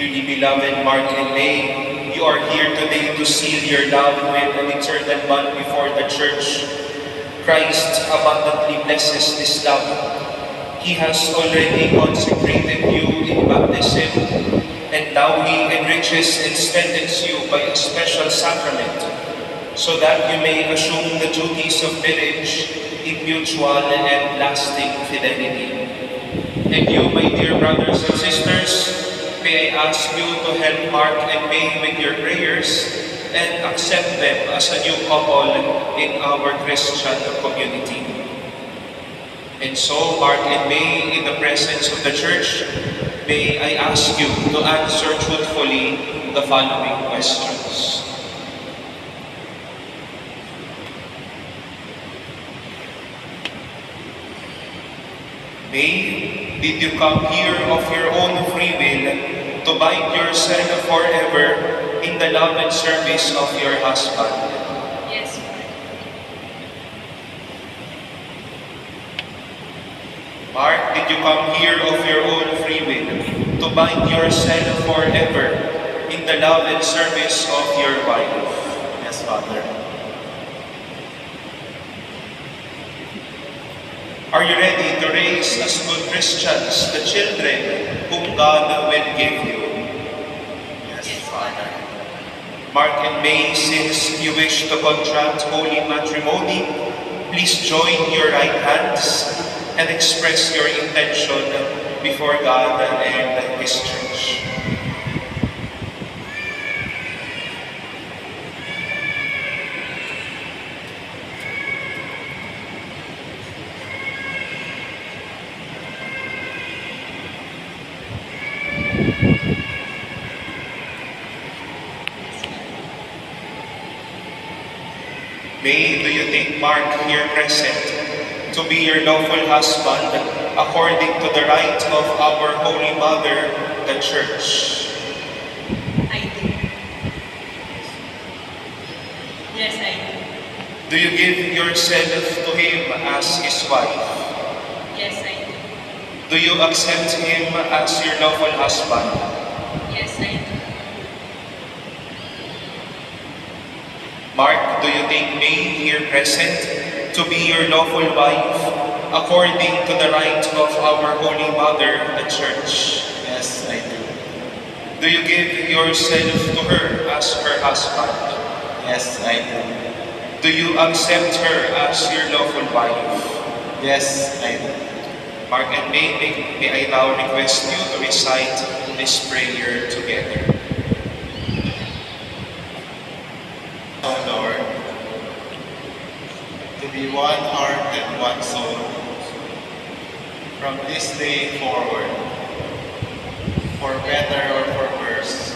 Dearly beloved Mark and May, you are here today to seal your love with an eternal bond before the Church. Christ abundantly blesses this love. He has already consecrated you in baptism, and now He enriches enriches and strengthens you by a special sacrament, so that you may assume the duties of marriage in mutual and lasting fidelity. And you, my dear brothers and sisters, may I ask you to help Mark and May with your prayers and accept them as a new couple in our Christian community. And so, Mark and May, in the presence of the Church, may I ask you to answer truthfully the following questions. May, did you come here of your own free will to bind yourself forever in the love and service of your husband? Yes, Mark, did you come here of your own free will to bind yourself forever in the love and service of your wife? Yes, Father. Are you ready to raise as good Christians the children whom God will give you? Yes, Father. Mark and May, since you wish to contract holy matrimony, please join your right hands and express your intention before God and His Church. May, do you think Mark here present to be your lawful husband according to the right of our Holy Mother, the Church? I do. Yes, I Do do. you give yourself to him as his wife? Yes, I do. Do you accept him as your lawful husband? Yes, I do. Mark, do you think May here present to be your lawful wife according to the right of our Holy Mother, the Church? Yes, I do. Do you give yourself to her as her husband? Yes, I do. Do you accept her as your lawful wife? Yes, I do. Mark and may I now request you to recite this prayer together. O Lord, to be one heart and one soul, from this day forward, for better or for worse,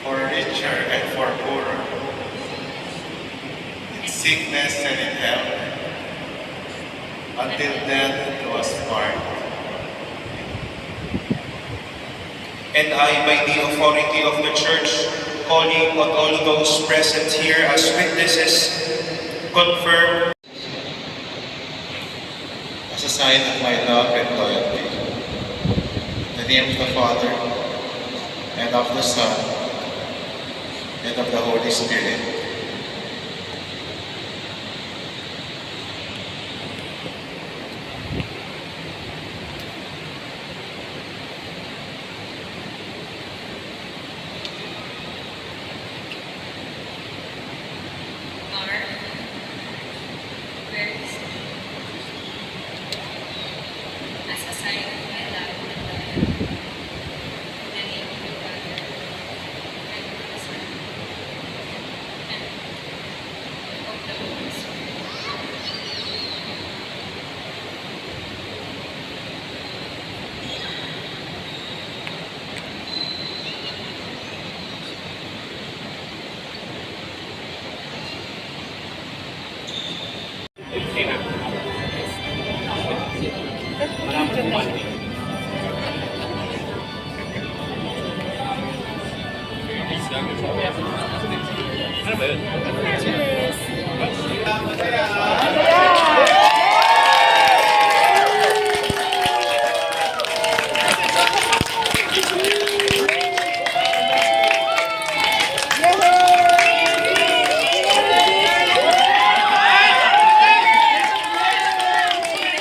for richer and for poorer, in sickness and in health, until death do us part. And I, by the authority of the Church, calling on all those present here as witnesses, confirm As a sign of my love and loyalty, in the name of the Father, and of the Son, and of the Holy Spirit. Mark, where is he? As a sign of my love and loyalty, in the name of the Father, and of the Son, and of the Holy Spirit.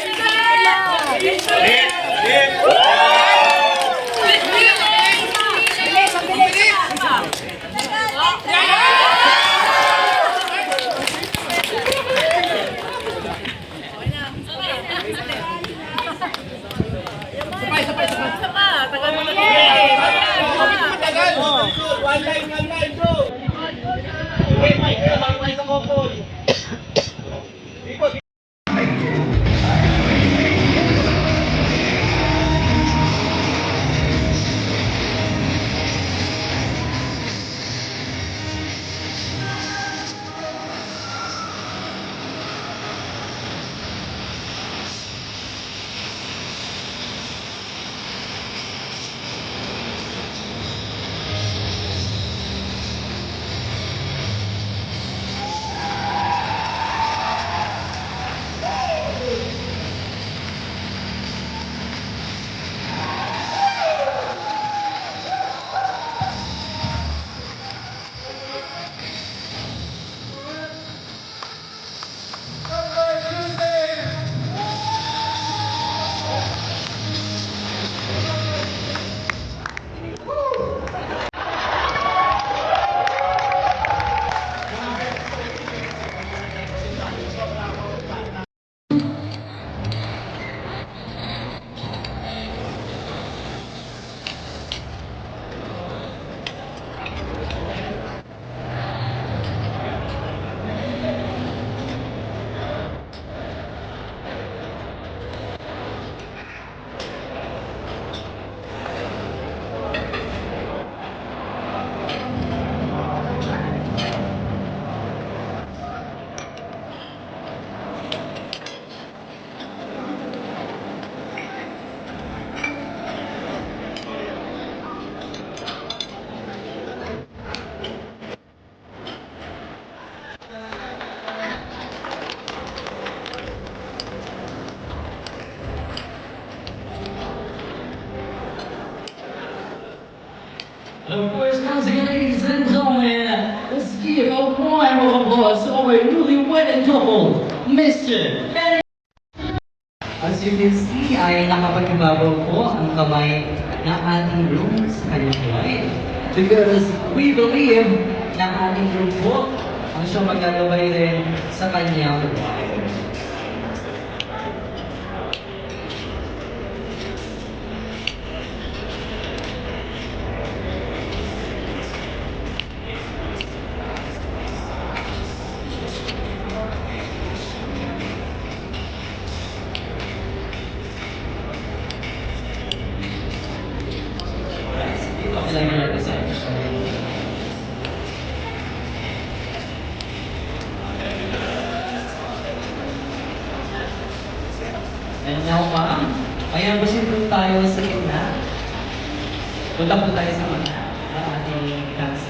One line, bro! Okay, Mike, lamang tayo sa couple. Ikot, Of course, once again, ladies and gentlemen, let's give a warm applause to our newly wedded couple, Mr. and As you can see, ay nakapagbabaw po ang kamay ng ating groom sa kanyang bride. Because we believe na ating groom po ang siyang maglalabay rin sa kanyang bride. Okay lang yung representation. And now, ma'am, ayan, basin po tayo sa gitna. Punta po tayo sa mga ating cancer.